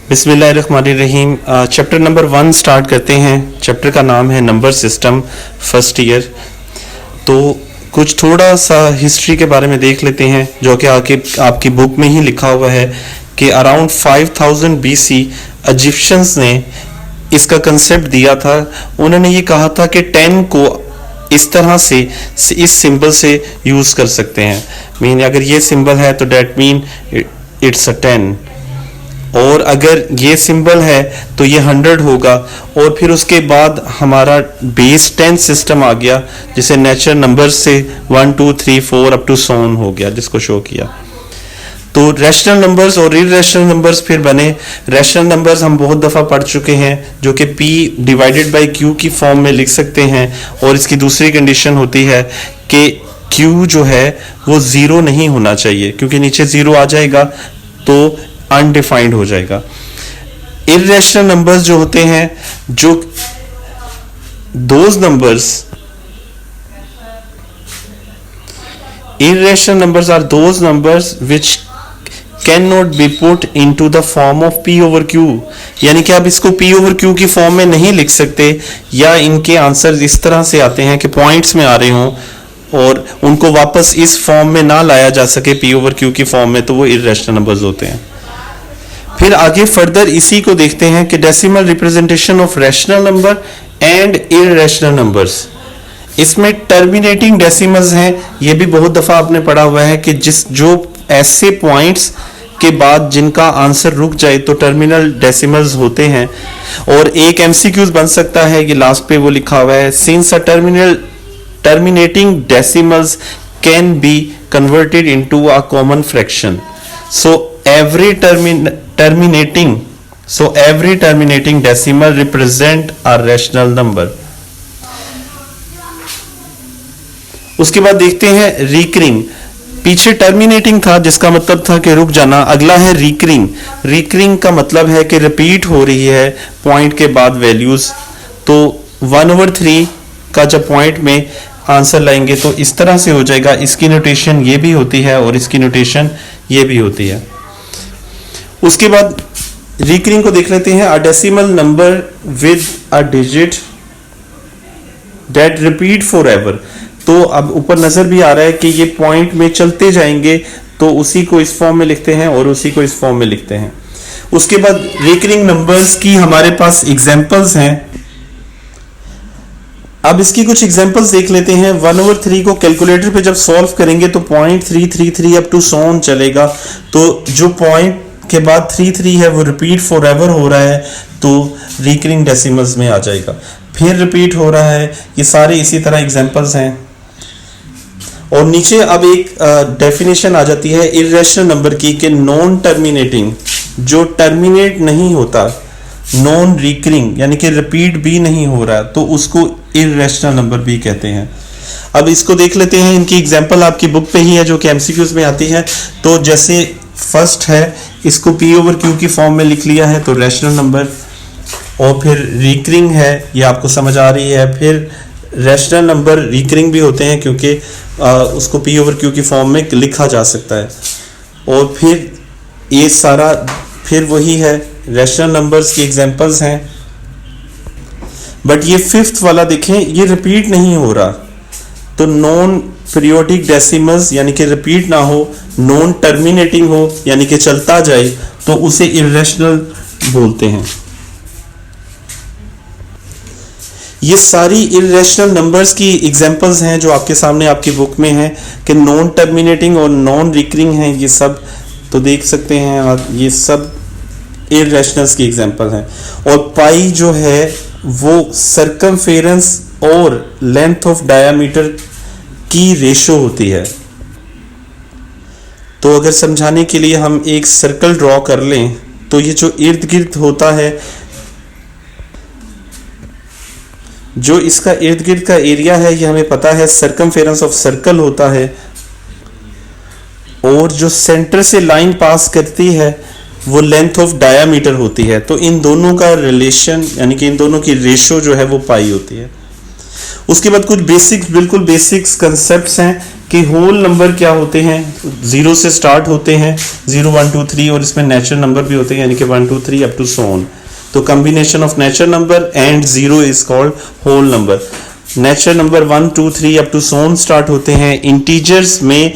बिस्मिल्लाहिर्रहमानिर्रहीम। Chapter number 1 start करते हैं। चैप्टर का नाम है नंबर सिस्टम फर्स्ट ईयर। तो कुछ थोड़ा सा हिस्ट्री के बारे में देख लेते हैं जो कि आपकी बुक में ही लिखा हुआ है कि अराउंड 5000 BC इजिप्शियंस ने इसका कंसेप्ट दिया था। उन्होंने ये कहा था कि 10 को इस तरह से इस सिंबल से यूज़ कर सकते हैं। मीन अगर ये सिंबल है तो डैट मीन इट्स अ 10, और अगर ये सिंबल है तो ये 100 होगा। और फिर उसके बाद हमारा बेस 10 सिस्टम आ गया जिसे नेचुरल नंबर से 1 2 3 4 अप टू सोन हो गया, जिसको शो किया। तो रैशनल नंबर्स और इररेशनल नंबर्स फिर बने। रैशनल नंबर्स हम बहुत दफ़ा पढ़ चुके हैं जो कि P डिवाइडेड बाई Q की फॉर्म में लिख सकते हैं। और इसकी दूसरी कंडीशन होती है कि Q जो है वो 0 नहीं होना चाहिए, क्योंकि नीचे 0 आ जाएगा तो अनडिफाइंड हो जाएगा। इररेशनल नंबर्स जो होते हैं, जो those numbers irrational numbers are those numbers which cannot be put into the form of P over Q, यानी कि आप इसको P over Q की फॉर्म में नहीं लिख सकते, या इनके आंसर इस तरह से आते हैं कि पॉइंट्स में आ रहे हों और उनको वापस इस फॉर्म में ना लाया जा सके P over Q की फॉर्म में, तो वो irrational numbers होते हैं। फिर आगे फर्दर इसी को देखते हैं कि decimal representation of rational number and irrational numbers. इसमें टर्मिनेटिंग डेसिमल्स हैं। ये भी बहुत दफ़ा आपने पढ़ा हुआ है कि जो ऐसे पॉइंट्स के बाद जिनका आंसर रुक जाए तो टर्मिनल डेसिमल्स होते हैं। और एक MCQs बन सकता है, ये लास्ट पे वो लिखा हुआ है, since a terminating decimals can be converted into a common fraction, so every terminating decimal represent a rational number। उसके बाद देखते हैं रिकरिंग। पीछे टर्मिनेटिंग था जिसका मतलब था कि रुक जाना, अगला है रिकरिंग। रिकरिंग का मतलब है कि रिपीट हो रही है पॉइंट के बाद वैल्यूज। तो 1/3 का जब पॉइंट में आंसर लाएंगे तो इस तरह से हो जाएगा। इसकी नोटेशन ये भी होती है और इसकी नोटेशन ये भी होती है। उसके बाद रिकरिंग को देख लेते हैं। A decimal number with a digit that repeat for ever. तो अब ऊपर नजर भी आ रहा है कि ये पॉइंट में चलते जाएंगे, तो उसी को इस फॉर्म में लिखते हैं और उसी को इस फॉर्म में लिखते हैं। उसके बाद रिकरिंग नंबर्स की हमारे पास एग्जांपल्स हैं। अब इसकी कुछ एग्जांपल्स देख लेते हैं। 1/3 को कैलकुलेटर पे जब सॉल्व करेंगे तो 0.333 अप टू सोन चलेगा। तो जो पॉइंट के बाद 33 है वो रिपीट फॉर एवर हो रहा है, तो रिकरिंग डेसिमल्स में आ जाएगा। फिर रिपीट हो रहा है। ये सारे इसी तरह एग्जांपल्स हैं। और नीचे अब एक डेफिनेशन आ जाती है इररेशनल नंबर की कि नॉन टर्मिनेटिंग, जो टर्मिनेट नहीं होता, नॉन रिकरिंग यानी कि रिपीट भी नहीं हो रहा, तो उसको इररेशनल नंबर भी कहते हैं। अब इसको देख लेते हैं। इनकी एग्जांपल आपकी बुक पे ही है जो कि MCQs में आती है। तो जैसे फर्स्ट है, इसको P over Q की फॉर्म में लिख लिया है तो रैशनल नंबर। और फिर रिकरिंग है, ये आपको समझ आ रही है। फिर रैशनल नंबर रिकरिंग भी होते हैं क्योंकि उसको P over Q की फॉर्म में लिखा जा सकता है। और फिर ये सारा फिर वही है, रैशनल नंबर्स की एग्जांपल्स हैं। बट ये 5th वाला देखें, ये रिपीट नहीं हो रहा, तो नॉन पीरियोडिक डेसिमल्स यानी कि रिपीट ना हो, नॉन टर्मिनेटिंग हो यानी कि चलता जाए, तो उसे इररेशनल बोलते हैं। ये सारी इररेशनल नंबर्स की एग्जांपल्स हैं जो आपके सामने आपकी बुक में है कि नॉन टर्मिनेटिंग और नॉन रिकरिंग हैं। ये सब तो देख सकते हैं आप, ये सब इररेशनल्स की एग्जांपल हैं। और पाई जो है वो सर्कमफेरेंस और लेंथ ऑफ डायामीटर की रेशो होती है। तो अगर समझाने के लिए हम एक सर्कल ड्रॉ कर लें, तो ये जो इर्द गिर्द होता है, जो इसका इर्द गिर्द का एरिया है, ये हमें पता है सर्कमफेरेंस ऑफ सर्कल होता है। और जो सेंटर से लाइन पास करती है वो लेंथ ऑफ डायामीटर होती है। तो इन दोनों का रिलेशन यानी कि इन दोनों की रेशो जो है वो पाई होती है। उसके बाद कुछ बेसिक्स, बिल्कुल बेसिक्स कंसेप्ट्स हैं कि होल नंबर क्या होते हैं, 0 से स्टार्ट होते हैं, 0 1 2 3, और इसमें नेचुरल नंबर भी होते हैं, यानी कि 1 2 3 अप टू सो ऑन। तो combination of natural number and 0 is called whole number. Natural number 1 2 3 up to so on start होते हैं। इंटीजर्स में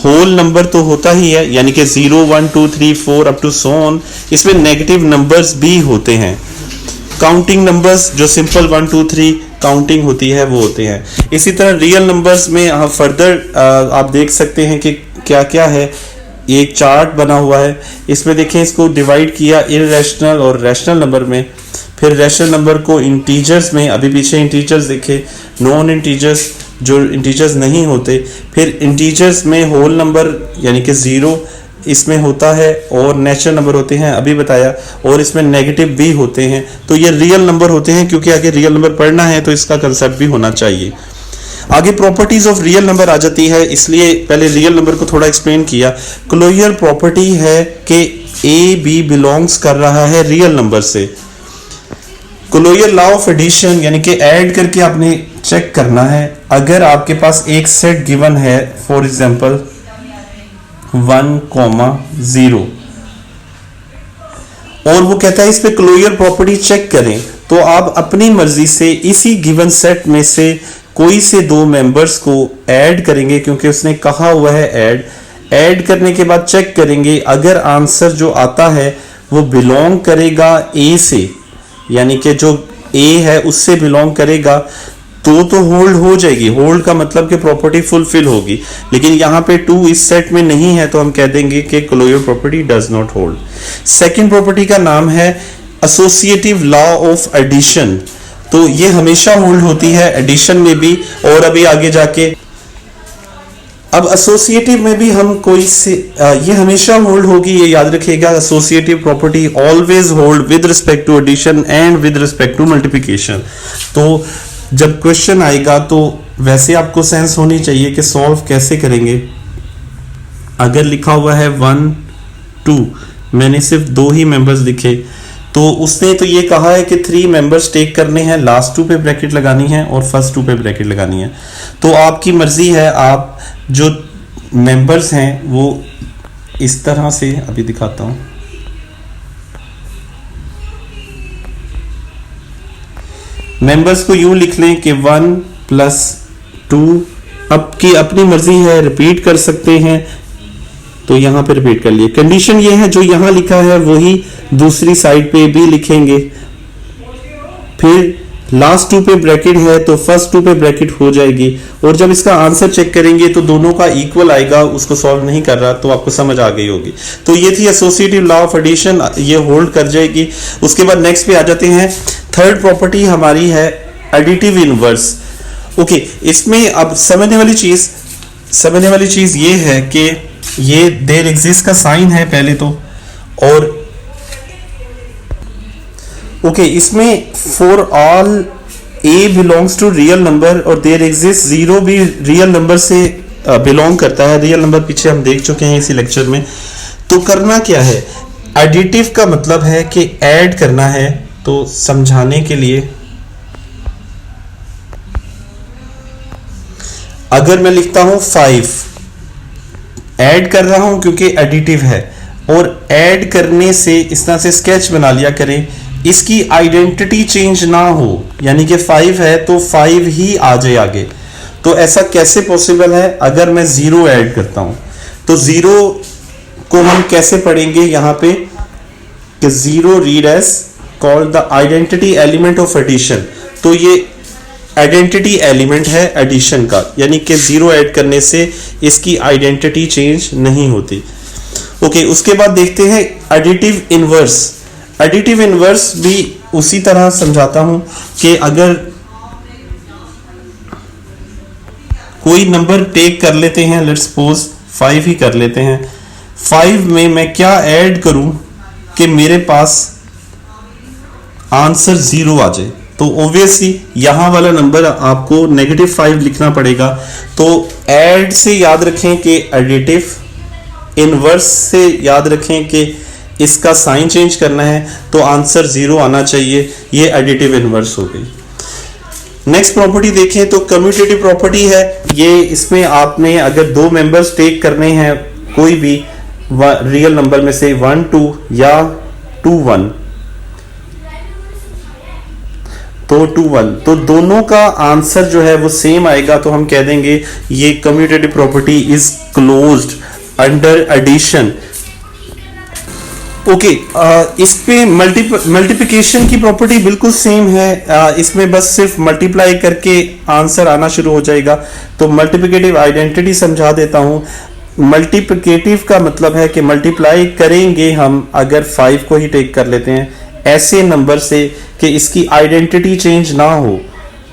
होल नंबर तो होता ही है, यानी कि 0 1 2 3 4 अप टू सो ऑन। इसमें नेगेटिव नंबर्स भी होते हैं। काउंटिंग नंबर्स जो सिंपल 1 2 3 काउंटिंग होती है वो होते हैं। इसी तरह रियल नंबर्स में आप फर्दर आप देख सकते हैं कि क्या क्या है। ये एक चार्ट बना हुआ है, इसमें देखें इसको डिवाइड किया इररेशनल और रैशनल नंबर में, फिर रैशनल नंबर को इंटीजर्स में, अभी पीछे इंटीजर्स देखे, नॉन इंटीजर्स जो इंटीजर्स नहीं होते, फिर इंटीजर्स में होल नंबर यानी कि 0 इसमें होता है, और नेचुरल नंबर होते हैं अभी बताया, और इसमें नेगेटिव भी होते हैं। तो ये रियल नंबर होते हैं, क्योंकि आगे रियल नंबर पढ़ना है तो इसका कंसेप्ट भी होना चाहिए। आगे प्रॉपर्टीज ऑफ रियल नंबर आ जाती है, इसलिए पहले रियल नंबर को थोड़ा एक्सप्लेन किया। क्लोजर प्रॉपर्टी है कि ए बी बिलोंग्स कर रहा है रियल नंबर से। क्लोजर लॉ ऑफ एडिशन यानी कि ऐड करके आपने चेक करना है। अगर आपके पास एक सेट गिवन है, फॉर एग्जांपल 1,0, और वो कहता है इस पे क्लोजर प्रॉपर्टी चेक करें, तो आप अपनी मर्जी से इसी गिवन सेट में से कोई से 2 मेंबर्स को ऐड करेंगे, क्योंकि उसने कहा हुआ है ऐड करने के बाद चेक करेंगे अगर आंसर जो आता है वो बिलोंग करेगा ए से, यानी कि जो ए है उससे बिलोंग करेगा, तो होल्ड हो जाएगी। होल्ड का मतलब कि प्रॉपर्टी फुलफिल होगी। लेकिन यहाँ पे 2 इस सेट में नहीं है, तो हम कह देंगे कि closure property does not hold. Second property का नाम है एसोसिएटिव लॉ ऑफ एडिशन। तो ये हमेशा होल्ड होती है एडिशन में भी, और अभी आगे जाके अब एसोसिएटिव में भी हम कोई से ये हमेशा होल्ड होगी, ये याद रखिएगा। Associative property always hold with respect to addition and with respect to multiplication. तो जब क्वेश्चन आएगा तो वैसे आपको सेंस होनी चाहिए कि सॉल्व कैसे करेंगे। अगर लिखा हुआ है 1 2, मैंने सिर्फ 2 ही मेंबर्स लिखे, तो उसने तो ये कहा है कि 3 मेंबर्स टेक करने हैं, लास्ट 2 पे ब्रैकेट लगानी है और फर्स्ट 2 पे ब्रैकेट लगानी है। तो आपकी मर्जी है, आप जो मेंबर्स हैं वो इस तरह से, अभी दिखाता हूं, मेंबर्स को यूं लिख लें कि 1 + 2, आपकी अपनी मर्जी है, रिपीट कर सकते हैं, तो यहां पे रिपीट कर लिए। कंडीशन ये है जो यहां लिखा है वही दूसरी साइड पे भी लिखेंगे। फिर लास्ट 2 पे ब्रैकेट है तो फर्स्ट 2 पे ब्रैकेट हो जाएगी, और जब इसका आंसर चेक करेंगे तो दोनों का इक्वल आएगा। उसको सॉल्व नहीं कर रहा तो आपको समझ आ गई होगी। तो ये थी एसोसिएटिव लॉ ऑफ एडिशन, ये होल्ड कर जाएगी। उसके बाद नेक्स्ट पे आ जाते हैं। थर्ड प्रॉपर्टी हमारी है एडिटिव इनवर्स। ओके, इसमें अब समझने वाली चीज ये है कि ये देयर एग्जिस्ट का साइन है पहले तो, और ओके इसमें for all A belongs to real number और देयर एग्जिस्ट 0 भी रियल नंबर से बिलोंग करता है। रियल नंबर पीछे हम देख चुके हैं इसी लेक्चर में। तो करना क्या है, एडिटिव का मतलब है कि ऐड करना है। तो समझाने के लिए अगर मैं लिखता हूं 5, ऐड कर रहा हूं क्योंकि एडिटिव है, और ऐड करने से इस तरह से स्केच बना लिया करें, इसकी आइडेंटिटी चेंज ना हो, यानी कि 5 है तो 5 ही आ जाए आगे। तो ऐसा कैसे पॉसिबल है? अगर मैं 0 ऐड करता हूं तो 0 को हम कैसे पढ़ेंगे यहां पे कि 0 read as called the identity element of addition. तो ये आइडेंटिटी एलिमेंट है एडिशन का, यानी कि 0 ऐड करने से इसकी आइडेंटिटी चेंज नहीं होती। ओके, उसके बाद देखते हैं एडिटिव इनवर्स। एडिटिव इनवर्स भी उसी तरह समझाता हूं कि अगर कोई नंबर टेक कर लेते हैं, लेट्स सपोज 5 ही कर लेते हैं, 5 में मैं क्या ऐड करूं कि मेरे पास आंसर 0 आ जाए। तो ऑब्वियसली यहां वाला नंबर आपको -5 लिखना पड़ेगा। तो ऐड से याद रखें कि एडिटिव, इनवर्स से याद रखें कि इसका साइन चेंज करना है, तो आंसर 0 आना चाहिए। ये एडिटिव इनवर्स हो गई। नेक्स्ट प्रॉपर्टी देखें तो कम्यूटेटिव प्रॉपर्टी है ये। इसमें आपने अगर दो मेंबर्स टेक करने हैं कोई भी रियल नंबर में से 1 2 या 2 1, तो 2 1, तो दोनों का आंसर जो है वो सेम आएगा, तो हम कह देंगे ये commutative property is closed under addition. Okay, इस पे मल्टीप्लिकेशन की प्रॉपर्टी बिल्कुल सेम है। इसमें बस सिर्फ मल्टीप्लाई करके आंसर आना शुरू हो जाएगा। तो मल्टीप्लिकेटिव आइडेंटिटी समझा देता हूं। मल्टीप्लिकेटिव का मतलब है कि मल्टीप्लाई करेंगे हम अगर 5 को ही टेक कर लेते हैं ऐसे नंबर से कि इसकी आइडेंटिटी चेंज ना हो,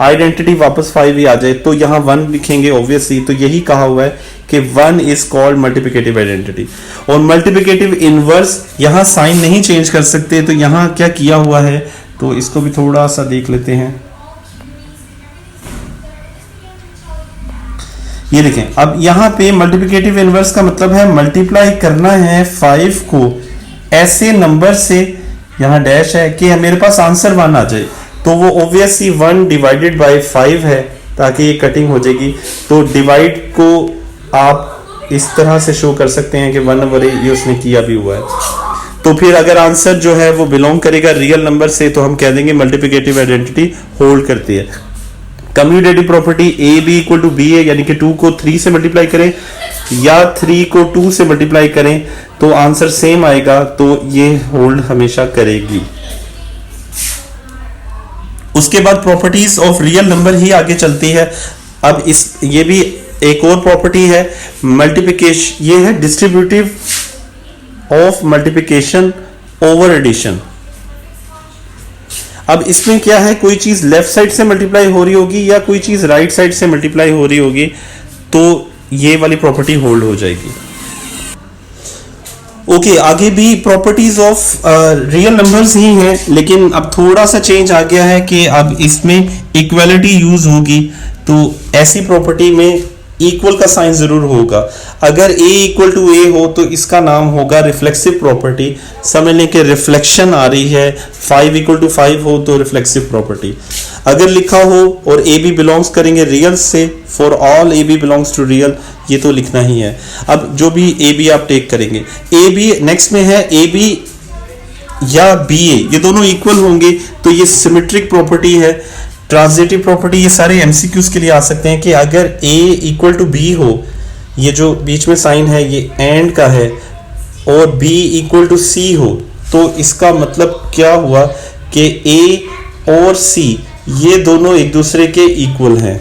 आइडेंटिटी वापस 5 ही आ जाए, तो यहाँ 1 लिखेंगे ऑब्वियसली। तो यही कहा हुआ है कि 1 इज कॉल्ड मल्टीप्लिकेटिव आइडेंटिटी। और मल्टीप्लिकेटिव इनवर्स यहाँ साइन नहीं चेंज कर सकते, तो यहाँ क्या किया हुआ है, तो इसको भी थोड़ा सा देख लेते हैं। ये देखें, अब यहाँ पे मल्टीप्लिकेटिव इनवर्स का मतलब है मल्टीप्लाई करना है 5 को ऐसे नंबर से, यहाँ डैश है, कि मेरे पास आंसर 1 आ जाए। तो वो ऑब्वियसली 1 डिवाइडेड बाय 5 है, ताकि ये कटिंग हो जाएगी। तो डिवाइड को आप इस तरह से शो कर सकते हैं कि 1/a ये उसने किया भी हुआ है। तो फिर अगर आंसर जो है वो बिलोंग करेगा रियल नंबर से, तो हम कह देंगे मल्टीप्लिकेटिव आइडेंटिटी होल्ड करती है। Commutative property a b equal to b है, यानी कि 2 को 3 से मल्टीप्लाई करें या 3 को 2 से मल्टीप्लाई करें तो आंसर सेम आएगा, तो ये होल्ड हमेशा करेगी। उसके बाद प्रॉपर्टीज ऑफ रियल नंबर ही आगे चलती है। अब ये भी एक और प्रॉपर्टी है मल्टीप्लिकेशन, ये है distributive of multiplication over addition. अब इसमें क्या है, कोई चीज लेफ्ट साइड से मल्टीप्लाई हो रही होगी या कोई चीज राइट साइड से मल्टीप्लाई हो रही होगी, तो ये वाली प्रॉपर्टी होल्ड हो जाएगी। ओके, आगे भी प्रॉपर्टीज ऑफ रियल नंबर्स ही हैं, लेकिन अब थोड़ा सा चेंज आ गया है कि अब इसमें इक्वलिटी यूज होगी। तो ऐसी प्रॉपर्टी में इक्वल का साइन जरूर होगा। अगर a इक्वल टू a हो तो इसका नाम होगा रिफ्लेक्सिव प्रॉपर्टी। समझ लें कि रिफ्लेक्शन आ रही है। 5 इक्वल टू 5 हो तो रिफ्लेक्सिव प्रॉपर्टी। अगर लिखा हो और a b बिलोंग्स करेंगे रियल से, for all a b belongs to real, ये तो लिखना ही है। अब जो भी a b आप टेक करेंगे, a b नेक्स्ट में है a b या b a, ये दोनों इक्वल होंगे तो ये सिमेट्रिक प्रॉपर्टी है। ट्रांजिटिव प्रॉपर्टी ये सारे एमसीक्यूज के लिए आ सकते हैं कि अगर a इक्वल टू b हो, ये जो बीच में साइन है ये एंड का है, और b इक्वल टू c हो, तो इसका मतलब क्या हुआ कि a और c ये दोनों एक दूसरे के इक्वल हैं।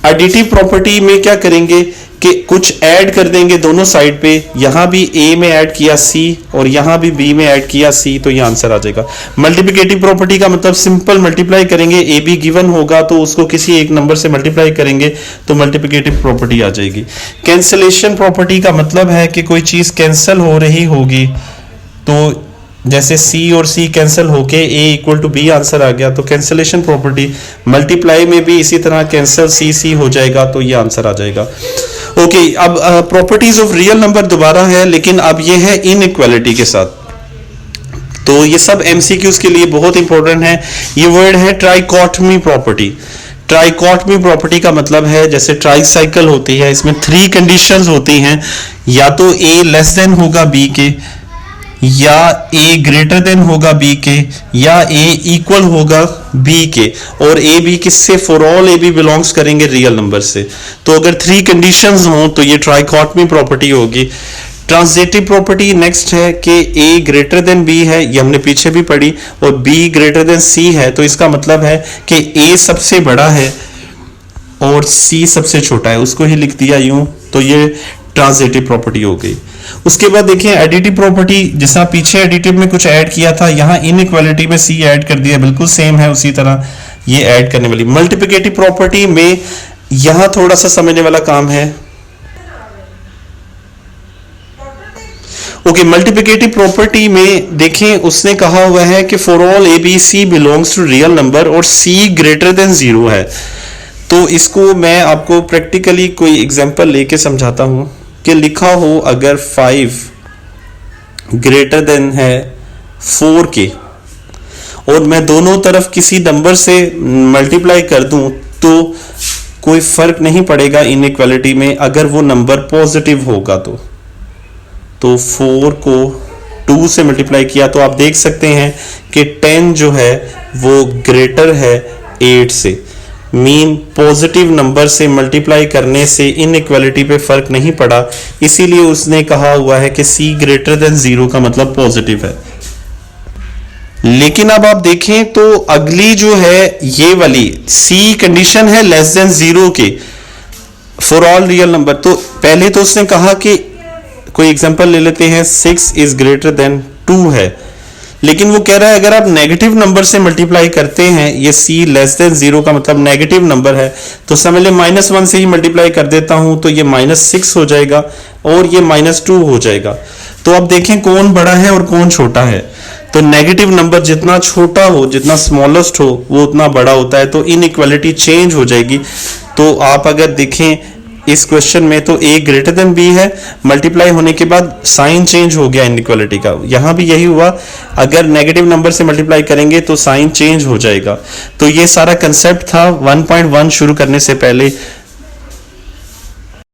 एडिटिव प्रॉपर्टी में क्या करेंगे कि कुछ ऐड कर देंगे दोनों साइड पे, यहां भी a में ऐड किया c और यहां भी b में ऐड किया c, तो ये आंसर आ जाएगा। मल्टीप्लिकेटिव प्रॉपर्टी का मतलब सिंपल मल्टीप्लाई करेंगे, a b गिवन होगा तो उसको किसी एक नंबर से मल्टीप्लाई करेंगे तो मल्टीप्लिकेटिव प्रॉपर्टी आ जाएगी। कैंसलेशन प्रॉपर्टी का मतलब है कि कोई चीज कैंसिल हो रही होगी, तो जैसे c और c कैंसिल होके a equal to b answer आ गया, तो कैंसलेशन प्रॉपर्टी। मल्टीप्लाई में भी इसी तरह कैंसिल c हो जाएगा, तो ये आंसर आ जाएगा। ओके, अब प्रॉपर्टीज ऑफ रियल नंबर दोबारा है, लेकिन अब ये है इनइक्वालिटी के साथ। तो ये सब एमसीक्यूज के लिए बहुत इंपॉर्टेंट है। ये वर्ड है ट्राइकॉटमी प्रॉपर्टी। ट्राइकॉटमी प्रॉपर्टी का मतलब है जैसे ट्राइसाइकिल होती है, इसमें 3 कंडीशंस होती हैं, या तो a लेस देन होगा b के, या a ग्रेटर देन होगा b के, या a इक्वल होगा b के, और a b किससे, for all a b belongs करेंगे रियल नंबर से। तो अगर 3 कंडीशंस हों तो ये ट्राइकॉटमी प्रॉपर्टी होगी। ट्रांजिटिव प्रॉपर्टी नेक्स्ट है कि a ग्रेटर देन b है, ये हमने पीछे भी पढ़ी, और b ग्रेटर देन c है, तो इसका मतलब है कि a सबसे बड़ा है और c सबसे छोटा है, उसको ही लिख दिया यूं, तो ये ट्रांजिटिव प्रॉपर्टी हो गई। उसके बाद देखिए एडिटिव प्रॉपर्टी, जैसा पीछे एडिटिव में कुछ ऐड किया था, यहाँ इनइक्वालिटी में c ऐड कर दिया, बिल्कुल सेम है उसी तरह ये ऐड करने वाली। मल्टीप्लिकेटिव प्रॉपर्टी में यहाँ थोड़ा सा समझने वाला काम है। ओके, मल्टीप्लिकेटिव प्रॉपर्टी में देखें उसने कहा हुआ है कि for all a b c belongs to real number और c ग्रेटर देन 0 है। तो इसको मैं आपको प्रैक्टिकली कोई एग्जांपल लेके समझाता हूं कि लिखा हो अगर 5 ग्रेटर देन है 4 के और मैं दोनों तरफ किसी नंबर से मल्टीप्लाई कर दूं तो कोई फर्क नहीं पड़ेगा इनइक्वालिटी में, अगर वो नंबर पॉजिटिव होगा तो 4 को 2 से मल्टीप्लाई किया तो आप देख सकते हैं कि 10 जो है वो ग्रेटर है 8 से। मीन पॉजिटिव नंबर से मल्टीप्लाई करने से इनइक्वालिटी पे फर्क नहीं पड़ा, इसीलिए उसने कहा हुआ है कि c ग्रेटर देन 0 का मतलब पॉजिटिव है। लेकिन अब आप देखें तो अगली जो है ये वाली c कंडीशन है लेस देन 0 के फॉर ऑल रियल नंबर। तो पहले तो उसने कहा कि कोई एग्जांपल ले लेते हैं 6 इज ग्रेटर देन 2 है, लेकिन वो कह रहा है अगर आप नेगेटिव नंबर से मल्टीप्लाई करते हैं, ये c लेस देन 0 का मतलब नेगेटिव नंबर है, तो समझ ले -1 से ही मल्टीप्लाई कर देता हूं तो ये -6 हो जाएगा और ये -2 हो जाएगा। तो अब देखें कौन बड़ा है और कौन छोटा है। तो नेगेटिव नंबर जितना छोटा हो, जितना स्मॉलेस्ट हो, वो उतना बड़ा होता है, तो इनइक्वालिटी चेंज हो जाएगी। तो आप अगर देखें इस क्वेश्चन में तो a ग्रेटर देन b है, मल्टीप्लाई होने के बाद साइन चेंज हो गया इनइक्वालिटी का। यहां भी यही हुआ, अगर नेगेटिव नंबर से मल्टीप्लाई करेंगे तो साइन चेंज हो जाएगा। तो ये सारा कंसेप्ट था 1.1 शुरू करने से पहले।